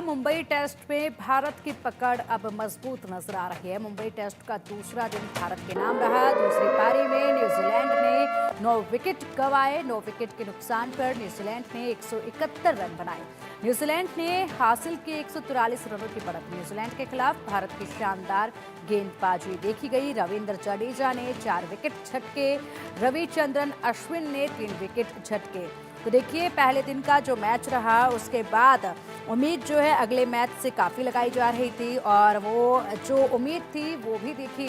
Mumbai test में भारत की पकड़ अब मजबूत नजर आ रही है। मुंबई टेस्ट का दूसरा दिन भारत के नाम रहा। दूसरी पारी में न्यूजीलैंड ने 9 विकेट गंवाए। 9 विकेट के नुकसान पर न्यूजीलैंड ने 171 रन बनाए। न्यूजीलैंड ने हासिल की 143 रनों की बढ़त। न्यूजीलैंड के खिलाफ भारत की शानदार गेंदबाजी देखी गई। रविंद्र जडेजा ने 4 विकेट झटके। रविचंद्रन अश्विन ने 3 विकेट झटके। तो देखिए, पहले दिन का जो मैच रहा उसके बाद उम्मीद जो है अगले मैच से काफ़ी लगाई जा रही थी और वो जो उम्मीद थी वो भी देखी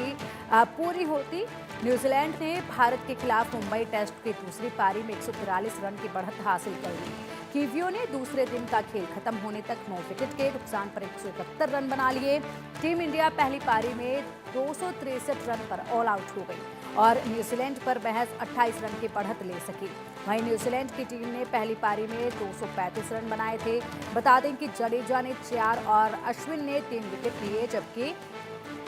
पूरी होती। न्यूजीलैंड ने भारत के खिलाफ मुंबई टेस्ट की दूसरी पारी में 143 रन की बढ़त हासिल कर ली। कीवियों ने दूसरे दिन का खेल खत्म होने तक 9 विकेट के नुकसान पर 171 रन बना लिए। टीम इंडिया पहली पारी में 263 रन पर ऑल आउट हो गई और न्यूजीलैंड पर महज 28 रन की बढ़त ले सकी। वहीं न्यूजीलैंड की टीम ने पहली पारी में 235 रन बनाए थे। बता दें कि जडेजा ने 4 और अश्विन ने 3 विकेट लिए, जबकि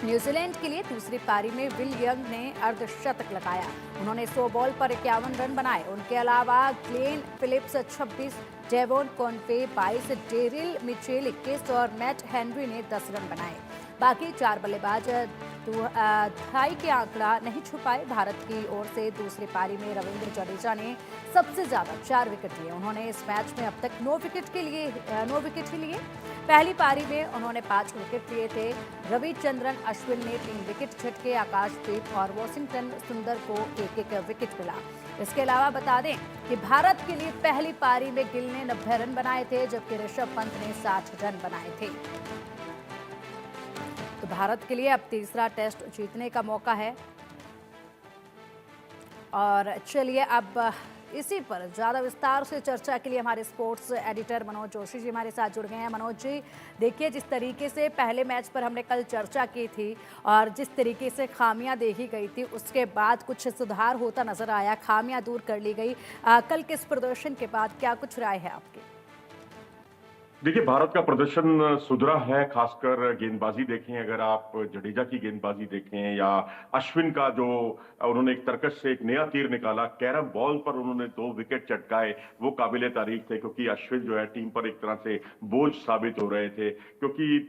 न्यूजीलैंड के लिए दूसरी पारी में विल यंग ने अर्धशतक लगाया। उन्होंने 100 बॉल पर 51 रन बनाए। उनके अलावा Glenn Phillips 26, Devon Conway 22, Daryl Mitchell 21 और मैट हेनरी ने 10 रन बनाए। बाकी 4 बल्लेबाज ढाई के आंकड़ा नहीं छुपाए। भारत की ओर से दूसरी पारी में रविंद्र जडेजा ने सबसे ज्यादा 4 विकेट लिए। उन्होंने इस मैच में अब तक 9 विकेट ही लिए। पहली पारी में उन्होंने 5 विकेट लिए थे। रविचंद्रन अश्विन ने 3 विकेट झटके। आकाशदीप और वॉशिंगटन सुंदर को एक विकेट मिला। इसके अलावा बता दें कि भारत के लिए पहली पारी में गिल ने 90 रन बनाए थे, जबकि ऋषभ पंत ने 60 रन बनाए थे। तो भारत के लिए अब तीसरा टेस्ट जीतने का मौका है। और चलिए अब इसी पर ज़्यादा विस्तार से चर्चा के लिए हमारे स्पोर्ट्स एडिटर मनोज जोशी जी हमारे साथ जुड़ गए हैं। मनोज जी, देखिए, जिस तरीके से पहले मैच पर हमने कल चर्चा की थी और जिस तरीके से खामियां देखी गई थी, उसके बाद कुछ सुधार होता नजर आया, खामियां दूर कर ली गई। कल के इस प्रदर्शन के बाद क्या कुछ राय है आपकी? देखिए, भारत का प्रदर्शन सुधरा है। खासकर गेंदबाजी देखें, अगर आप जडेजा की गेंदबाजी देखें या अश्विन का जो उन्होंने एक तरकश से एक नया तीर निकाला, कैरम बॉल पर उन्होंने 2 विकेट चटकाए, वो काबिले तारीफ थे। क्योंकि अश्विन जो है टीम पर एक तरह से बोझ साबित हो रहे थे, क्योंकि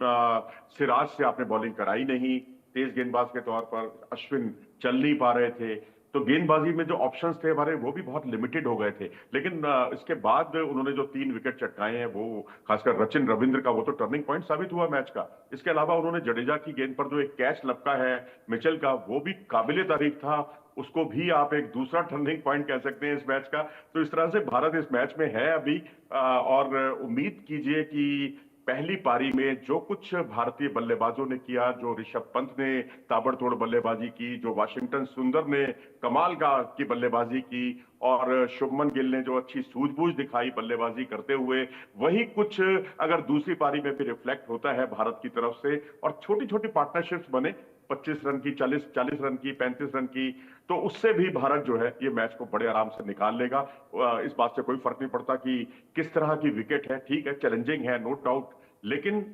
सिराज से आपने बॉलिंग कराई नहीं। तेज गेंदबाज के तौर पर अश्विन चल नहीं पा रहे थे, तो गेंदबाजी में जो ऑप्शंस थे हमारे, वो भी बहुत लिमिटेड हो गए थे। लेकिन इसके बाद उन्होंने जो 3 विकेट चटकाए हैं, वो खासकर रचिन रविंद्र का, वो तो टर्निंग पॉइंट साबित हुआ मैच का। इसके अलावा उन्होंने जडेजा की गेंद पर जो एक कैच लपका है मिचेल का, वो भी काबिले तारीफ था। उसको भी आप एक दूसरा टर्निंग पॉइंट कह सकते हैं इस मैच का। तो इस तरह से भारत इस मैच में है अभी, और उम्मीद कीजिए कि पहली पारी में जो कुछ भारतीय बल्लेबाजों ने किया, जो ऋषभ पंत ने ताबड़तोड़ बल्लेबाजी की, जो वाशिंगटन सुंदर ने कमाल की बल्लेबाजी की, और शुभमन गिल ने जो अच्छी सूझबूझ दिखाई बल्लेबाजी करते हुए, वही कुछ अगर दूसरी पारी में भी रिफ्लेक्ट होता है भारत की तरफ से, और छोटी छोटी पार्टनरशिप्स बने 25 रन की, 40 रन की, 35 रन की, तो उससे भी भारत जो है ये मैच को बड़े आराम से निकाल लेगा। इस बात से कोई फर्क नहीं पड़ता कि किस तरह की विकेट है। ठीक है, चैलेंजिंग है, नो डाउट, लेकिन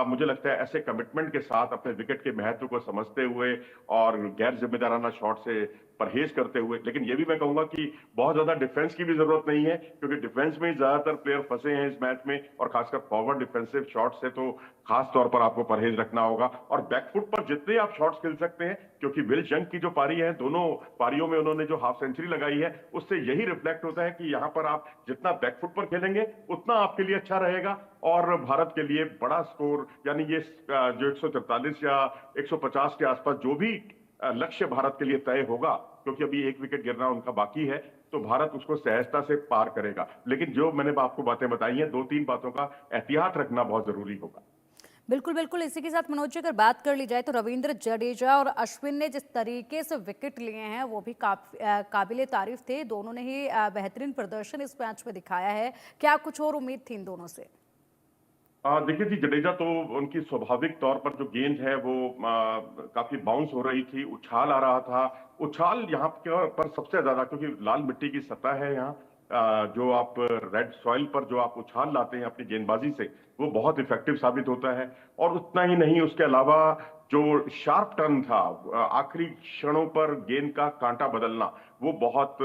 मुझे लगता है ऐसे कमिटमेंट के साथ, अपने विकेट के महत्व को समझते हुए और गैर जिम्मेदाराना शॉट से परहेज करते हुए, लेकिन ये भी मैं कहूंगा कि बहुत ज्यादा डिफेंस की भी जरूरत नहीं है, क्योंकि डिफेंस में ही ज्यादातर प्लेयर फंसे हैं इस मैच में, और खासकर फॉरवर्ड डिफेंसिव शॉट से तो खास तौर पर आपको परहेज रखना होगा। और बैकफुट पर जितने आप शॉट्स खेल सकते हैं, क्योंकि विल जंग की जो पारी है, दोनों पारियों में उन्होंने जो हाफ सेंचुरी लगाई है, उससे यही रिफ्लेक्ट होता है कि यहां पर आप जितना बैकफुट पर खेलेंगे उतना आपके लिए अच्छा रहेगा। और भारत के लिए बड़ा स्कोर, यानी ये जो 143 या 150 के आसपास जो भी लक्ष्य भारत के लिए तय होगा, क्योंकि अभी 1 विकेट गिरना उनका बाकी है, तो भारत उसको सहजता से पार करेगा। लेकिन जो मैंने आपको बातें बताई हैं, 2-3 बातों का एहतियात रखना बहुत जरूरी होगा। बिल्कुल बिल्कुल, इसी के साथ मनोज जी अगर बात कर ली जाए तो रविंद्र जडेजा और अश्विन ने जिस तरीके से विकेट लिए हैं वो भी काबिले तारीफ थे। दोनों ने ही बेहतरीन प्रदर्शन इस मैच में दिखाया है। क्या कुछ और उम्मीद थी इन दोनों से? देखिए जी, जडेजा तो उनकी स्वाभाविक तौर पर जो गेंद है वो काफी बाउंस हो रही थी, उछाल आ रहा था। उछाल यहाँ पर सबसे ज्यादा, क्योंकि लाल मिट्टी की सतह है यहाँ, जो आप रेड सॉइल पर जो आप उछाल लाते हैं अपनी गेंदबाजी से, वो बहुत इफेक्टिव साबित होता है। और उतना ही नहीं, उसके अलावा जो शार्प टर्न था, आखिरी क्षणों पर गेंद का कांटा बदलना, वो बहुत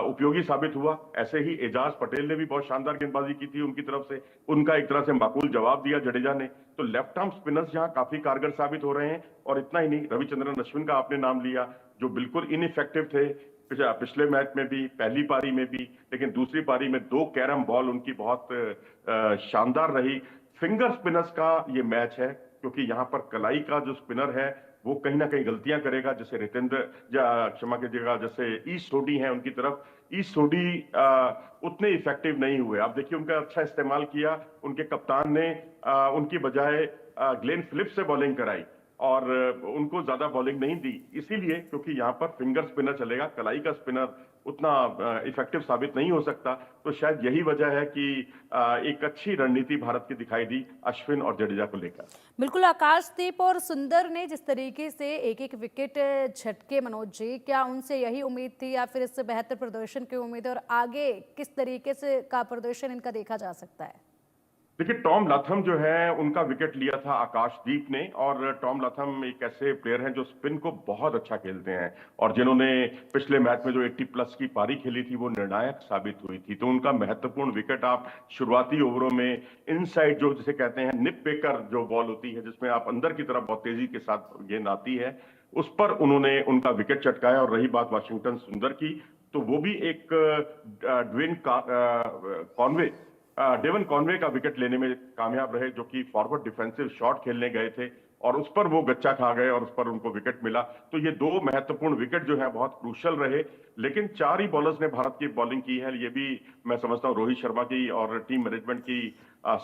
उपयोगी साबित हुआ। ऐसे ही एजाज पटेल ने भी बहुत शानदार गेंदबाजी की थी उनकी तरफ से, उनका एक तरह से माकूल जवाब दिया जडेजा ने। तो लेफ्ट आर्म स्पिनर्स यहाँ काफी कारगर साबित हो रहे हैं। और इतना ही नहीं, रविचंद्रन अश्विन का आपने नाम लिया, जो बिल्कुल इनइफेक्टिव थे पिछले मैच में भी, पहली पारी में भी, लेकिन दूसरी पारी में 2 कैरम बॉल उनकी बहुत शानदार रही। फिंगर स्पिनर्स का ये मैच है, क्योंकि यहाँ पर कलाई का जो स्पिनर है वो कहीं ना कहीं गलतियां करेगा, जैसे रितेंद्र, क्षमा कीजिएगा, जैसे ईस्ट सोडी है उनकी तरफ। ईस्ट सोडी उतने इफेक्टिव नहीं हुए। आप देखिए उनका अच्छा इस्तेमाल किया उनके कप्तान ने, उनकी बजाय ग्लेन फिलिप्स से बॉलिंग कराई और उनको ज्यादा बॉलिंग नहीं दी, इसीलिए क्योंकि यहाँ पर फिंगर स्पिनर चलेगा, कलाई का स्पिनर उतना इफेक्टिव साबित नहीं हो सकता। तो शायद यही वजह है कि एक अच्छी रणनीति भारत की दिखाई दी अश्विन और जडेजा को लेकर। बिल्कुल, आकाशदीप और सुंदर ने जिस तरीके से एक एक विकेट झटके मनोज जी, क्या उनसे यही उम्मीद थी या फिर इससे बेहतर प्रदर्शन की उम्मीद है, और आगे किस तरीके से का प्रदर्शन इनका देखा जा सकता है? देखिए, टॉम लाथम जो है उनका विकेट लिया था आकाशदीप ने, और टॉम लाथम एक ऐसे प्लेयर हैं जो स्पिन को बहुत अच्छा खेलते हैं और जिन्होंने पिछले मैच में जो 80 प्लस की पारी खेली थी वो निर्णायक साबित हुई थी। तो उनका महत्वपूर्ण विकेट आप शुरुआती ओवरों में इनसाइड, जो जिसे कहते हैं निप पेकर जो बॉल होती है जिसमें आप अंदर की तरफ बहुत तेजी के साथ गेंद आती है, उस पर उन्होंने उनका विकेट चटकाया। और रही बात वाशिंगटन सुंदर की, तो वो भी एक कॉनवे डेवन कॉनवे का विकेट लेने में कामयाब रहे, जो कि फॉरवर्ड डिफेंसिव शॉट खेलने गए थे और उस पर वो गच्चा खा गए और उस पर उनको विकेट मिला। तो ये 2 महत्वपूर्ण विकेट जो है बहुत क्रूशल रहे। लेकिन 4 ही बॉलर्स ने भारत की बॉलिंग की है, ये भी मैं समझता हूँ रोहित शर्मा की और टीम मैनेजमेंट की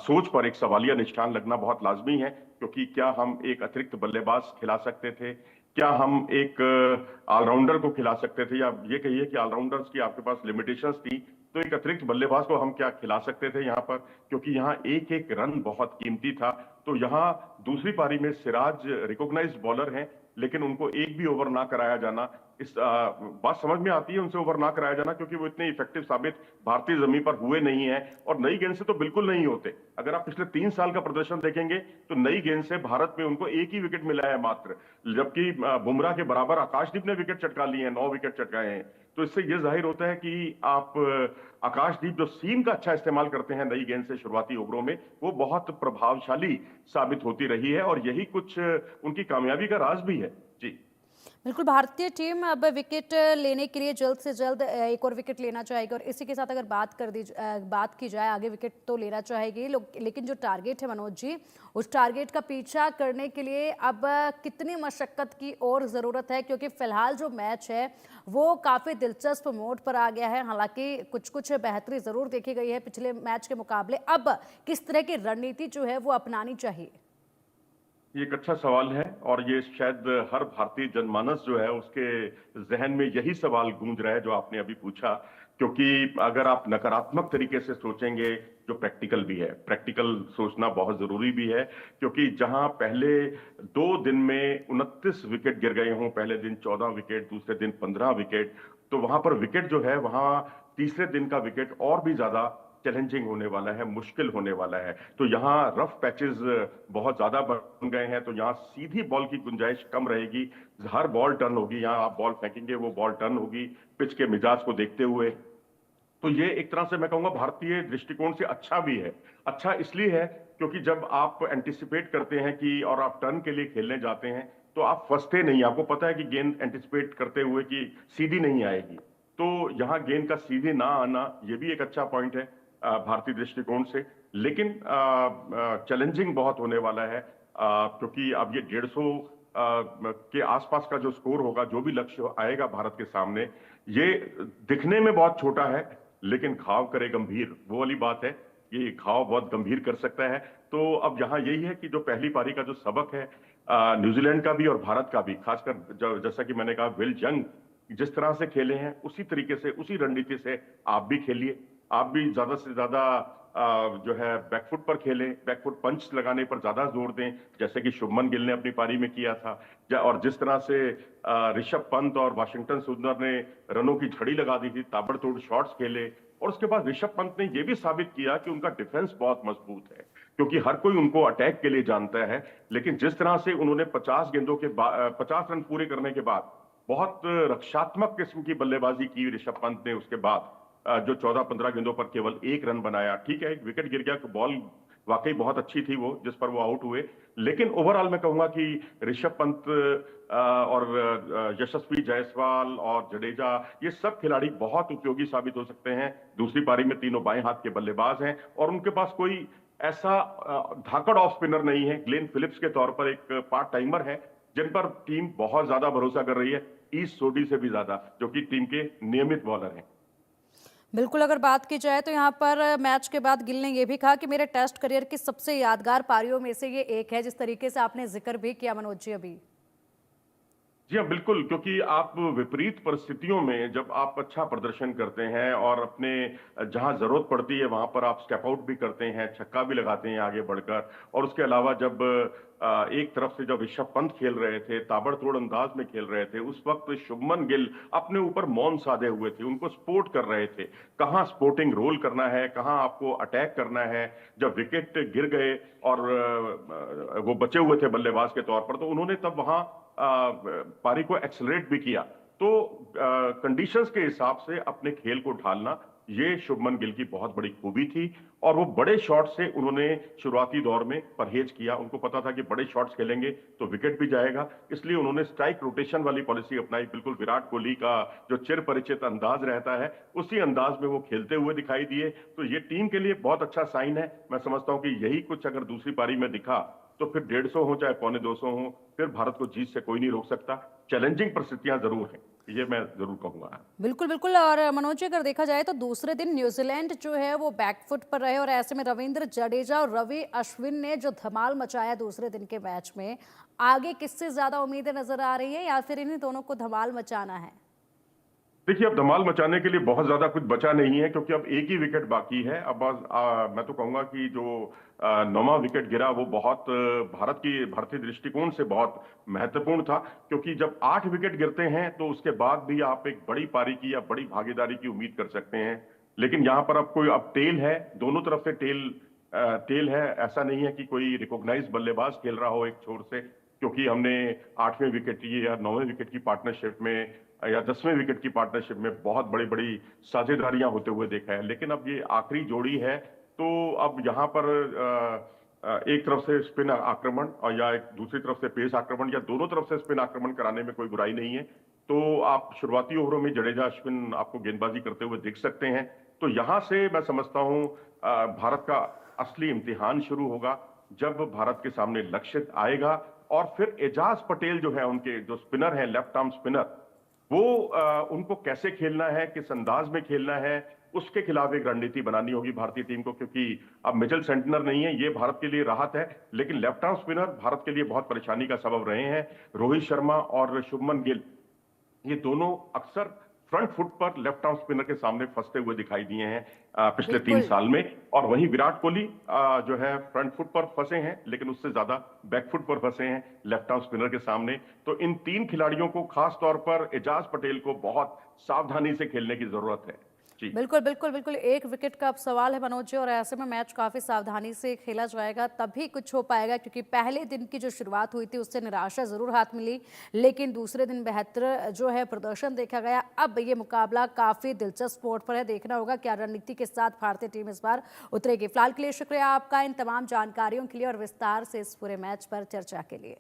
सोच पर एक सवालिया निशान लगना बहुत लाजमी है। क्योंकि क्या हम एक अतिरिक्त बल्लेबाज खिला सकते थे, क्या हम एक ऑलराउंडर को खिला सकते थे, या ये कहिए कि ऑलराउंडर्स की आपके पास लिमिटेशंस थी, तो एक अतिरिक्त बल्लेबाज को हम क्या खिला सकते थे यहाँ पर, क्योंकि यहाँ एक एक रन बहुत कीमती था। तो यहाँ दूसरी पारी में सिराज रिकॉग्नाइज्ड बॉलर हैं, लेकिन उनको एक भी ओवर ना कराया जाना, इस बात समझ में आती है उनसे ओवर ना कराया जाना, क्योंकि वो इतने इफेक्टिव साबित भारतीय जमीन पर हुए नहीं है और नई गेंद से तो बिल्कुल नहीं होते। अगर आप पिछले 3 साल का प्रदर्शन देखेंगे तो नई गेंद से भारत में उनको एक ही विकेट मिला है मात्र, जबकि बुमराह के बराबर आकाशदीप ने विकेट चटका लिए हैं, 9 विकेट चटकाए हैं। तो इससे यह जाहिर होता है कि आप आकाशदीप जो सीम का अच्छा इस्तेमाल करते हैं नई गेंद से शुरुआती ओवरों में, वो बहुत प्रभावशाली साबित होती रही है और यही कुछ उनकी कामयाबी का राज भी है। जी बिल्कुल, भारतीय टीम अब विकेट लेने के लिए जल्द से जल्द एक और विकेट लेना चाहेगी, और इसी के साथ अगर बात की जाए, आगे विकेट तो लेना चाहेगी, लेकिन जो टारगेट है मनोज जी, उस टारगेट का पीछा करने के लिए अब कितनी मशक्कत की और ज़रूरत है? क्योंकि फिलहाल जो मैच है वो काफ़ी दिलचस्प मोड पर आ गया है। हालांकि कुछ कुछ बेहतरी ज़रूर देखी गई है पिछले मैच के मुकाबले। अब किस तरह की रणनीति जो है वो अपनानी चाहिए? ये एक अच्छा सवाल है और ये शायद हर भारतीय जनमानस जो है उसके जहन में यही सवाल गूंज रहा है जो आपने अभी पूछा। क्योंकि अगर आप नकारात्मक तरीके से सोचेंगे, जो प्रैक्टिकल भी है, प्रैक्टिकल सोचना बहुत जरूरी भी है, क्योंकि जहां पहले 2 दिन में 29 विकेट गिर गए हों, पहले दिन 14 विकेट, दूसरे दिन 15 विकेट, तो वहां पर विकेट जो है, वहां तीसरे दिन का विकेट और भी ज्यादा चैलेंजिंग होने वाला है, मुश्किल होने वाला है। तो यहाँ रफ पैचेस बहुत ज्यादा बन गए हैं, तो यहाँ सीधी बॉल की गुंजाइश कम रहेगी, हर बॉल टर्न होगी, यहाँ आप बॉल फेंकेंगे वो बॉल टर्न होगी पिच के मिजाज को देखते हुए। तो ये एक तरह से मैं कहूंगा भारतीय दृष्टिकोण से अच्छा भी है। अच्छा इसलिए है क्योंकि जब आप एंटिसिपेट करते हैं कि और आप टर्न के लिए खेलने जाते हैं, तो आप फंसते नहीं, आपको पता है कि गेंद एंटिसिपेट करते हुए कि सीधी नहीं आएगी। तो यहाँ गेंद का सीधे ना आना ये भी एक अच्छा पॉइंट है भारतीय दृष्टिकोण से। लेकिन चैलेंजिंग बहुत होने वाला है, क्योंकि अब ये 150 के आसपास का जो स्कोर होगा, जो भी लक्ष्य आएगा भारत के सामने, ये दिखने में बहुत छोटा है लेकिन घाव करे गंभीर, वो वाली बात है। ये घाव बहुत गंभीर कर सकता है। तो अब यहाँ यही है कि जो पहली पारी का जो सबक है न्यूजीलैंड का भी और भारत का भी, खासकर जैसा कि मैंने कहा विल जंग जिस तरह से खेले हैं उसी तरीके से, उसी रणनीति से आप भी खेलिए। आप भी ज्यादा से ज्यादा जो है बैकफुट पर खेलें, बैकफुट पंच लगाने पर ज्यादा जोर दें, जैसे कि शुभमन गिल ने अपनी पारी में किया था। और जिस तरह से ऋषभ पंत और वाशिंगटन सुंदर ने रनों की झड़ी लगा दी थी, ताबड़तोड़ शॉट्स खेले, और उसके बाद ऋषभ पंत ने यह भी साबित किया कि उनका डिफेंस बहुत मजबूत है, क्योंकि हर कोई उनको अटैक के लिए जानता है। लेकिन जिस तरह से उन्होंने 50 गेंदों के 50 रन पूरे करने के बाद बहुत रक्षात्मक किस्म की बल्लेबाजी की ऋषभ पंत ने उसके बाद जो 14-15 गेंदों पर केवल 1 रन बनाया। ठीक है, एक विकेट गिर गया, बॉल वाकई बहुत अच्छी थी वो जिस पर वो आउट हुए। लेकिन ओवरऑल मैं कहूंगा कि ऋषभ पंत और यशस्वी जायसवाल और जडेजा, ये सब खिलाड़ी बहुत उपयोगी साबित हो सकते हैं। दूसरी पारी में तीनों बाएं हाथ के बल्लेबाज हैं और उनके पास कोई ऐसा धाकड़ ऑफ स्पिनर नहीं है। ग्लेन फिलिप्स के तौर पर एक पार्ट टाइमर है जिन पर टीम बहुत ज्यादा भरोसा कर रही है, ईस्ट सोडी से भी ज्यादा, जो कि टीम के नियमित बॉलर हैं। बिल्कुल, अगर बात की जाए तो यहाँ पर मैच के बाद गिल ने ये भी कहा कि मेरे टेस्ट करियर की सबसे यादगार पारियों में से ये एक है, जिस तरीके से आपने जिक्र भी किया मनोज जी अभी। जी हाँ, बिल्कुल, क्योंकि आप विपरीत परिस्थितियों में जब आप अच्छा प्रदर्शन करते हैं और अपने जहां जरूरत पड़ती है वहां पर आप स्टेप आउट भी करते हैं, छक्का भी लगाते हैं आगे बढ़कर, और उसके अलावा जब एक तरफ से जब ऋषभ पंत खेल रहे थे, ताबड़तोड़ अंदाज में खेल रहे थे, उस वक्त शुभमन गिल अपने ऊपर मौन साधे हुए थे, उनको सपोर्ट कर रहे थे। कहाँ स्पोर्टिंग रोल करना है, कहाँ आपको अटैक करना है। जब विकेट गिर गए और वो बचे हुए थे बल्लेबाज के तौर पर, तो उन्होंने तब वहां पारी को एक्सेलरेट भी किया। तो कंडीशंस के हिसाब से अपने खेल को ढालना, ये शुभमन गिल की बहुत बड़ी खूबी थी। और वो बड़े शॉट से उन्होंने शुरुआती दौर में परहेज किया। उनको पता था कि बड़े शॉट्स खेलेंगे तो विकेट भी जाएगा, इसलिए उन्होंने स्ट्राइक रोटेशन वाली पॉलिसी अपनाई। बिल्कुल विराट कोहली का जो चिर परिचित अंदाज रहता है, उसी अंदाज में वो खेलते हुए दिखाई दिए। तो ये टीम के लिए बहुत अच्छा साइन है। मैं समझता हूं कि यही कुछ अगर दूसरी पारी में दिखा तो फिर 150 हो चाहे 250 हो, फिर भारत को जीत से कोई नहीं रोक सकता। चैलेंजिंग परिस्थितियां जरूर हैं, ये मैं जरूर कहूंगा। बिल्कुल बिल्कुल, और मनोज जी अगर देखा जाए तो दूसरे दिन न्यूजीलैंड जो है वो बैकफुट पर रहे, और ऐसे में रविंद्र जडेजा और रवि अश्विन ने जो धमाल मचाया दूसरे दिन के मैच में, आगे किससे ज्यादा उम्मीदें नजर आ रही है या फिर इन्हीं दोनों को धमाल मचाना है? देखिए, अब धमाल मचाने के लिए बहुत ज्यादा कुछ बचा नहीं है, क्योंकि अब एक ही विकेट बाकी है। अब मैं तो कहूंगा कि जो 9वां विकेट गिरा वो बहुत भारतीय दृष्टिकोण से बहुत महत्वपूर्ण था, क्योंकि जब 8 विकेट गिरते हैं तो उसके बाद भी आप एक बड़ी पारी की या बड़ी भागीदारी की उम्मीद कर सकते हैं। लेकिन यहाँ पर अब टेल है, दोनों तरफ से टेल है। ऐसा नहीं है कि कोई रिकॉग्नाइज बल्लेबाज खेल रहा हो एक छोर से, क्योंकि हमने 8वें विकेट की या 9वें विकेट की पार्टनरशिप में या 10वें विकेट की पार्टनरशिप में बहुत बड़ी बड़ी साझेदारियां होते हुए देखा है। लेकिन अब ये आखिरी जोड़ी है, तो अब यहाँ पर एक तरफ से स्पिन आक्रमण और या एक दूसरी तरफ से पेस आक्रमण, या दोनों तरफ से स्पिन आक्रमण कराने में कोई बुराई नहीं है। तो आप शुरुआती ओवरों में जडेजा अश्विन आपको गेंदबाजी करते हुए देख सकते हैं। तो यहां से मैं समझता हूं भारत का असली इम्तिहान शुरू होगा, जब भारत के सामने लक्ष्य आएगा और फिर एजाज पटेल जो है, उनके जो स्पिनर है, लेफ्ट आर्म स्पिनर, वो उनको कैसे खेलना है, किस अंदाज में खेलना है, उसके खिलाफ एक रणनीति बनानी होगी भारतीय टीम को। क्योंकि अब मिचेल सेंटनर नहीं है, ये भारत के लिए राहत है, लेकिन लेफ्ट आर्म स्पिनर भारत के लिए बहुत परेशानी का सबब रहे हैं। रोहित शर्मा और शुभमन गिल, ये दोनों अक्सर फ्रंट फुट पर लेफ्ट आर्म स्पिनर के सामने फंसते हुए दिखाई दिए हैं पिछले 3 बिल्कुल साल में। और वहीं विराट कोहली जो है फ्रंट फुट पर फंसे हैं, लेकिन उससे ज्यादा बैक फुट पर फंसे हैं लेफ्ट आर्म स्पिनर के सामने। तो इन 3 खिलाड़ियों को, खास तौर पर एजाज पटेल को, बहुत सावधानी से खेलने की जरूरत है। जी बिल्कुल बिल्कुल बिल्कुल, एक विकेट का अब सवाल है मनोज जी, और ऐसे में मैच काफी सावधानी से खेला जाएगा तभी कुछ हो पाएगा, क्योंकि पहले दिन की जो शुरुआत हुई थी उससे निराशा जरूर हाथ मिली, लेकिन दूसरे दिन बेहतर जो है प्रदर्शन देखा गया। अब ये मुकाबला काफी दिलचस्प मोड़ पर है, देखना होगा क्या रणनीति के साथ भारतीय टीम इस बार उतरेगी। फिलहाल के लिए शुक्रिया आपका इन तमाम जानकारियों के लिए और विस्तार से इस पूरे मैच पर चर्चा के लिए।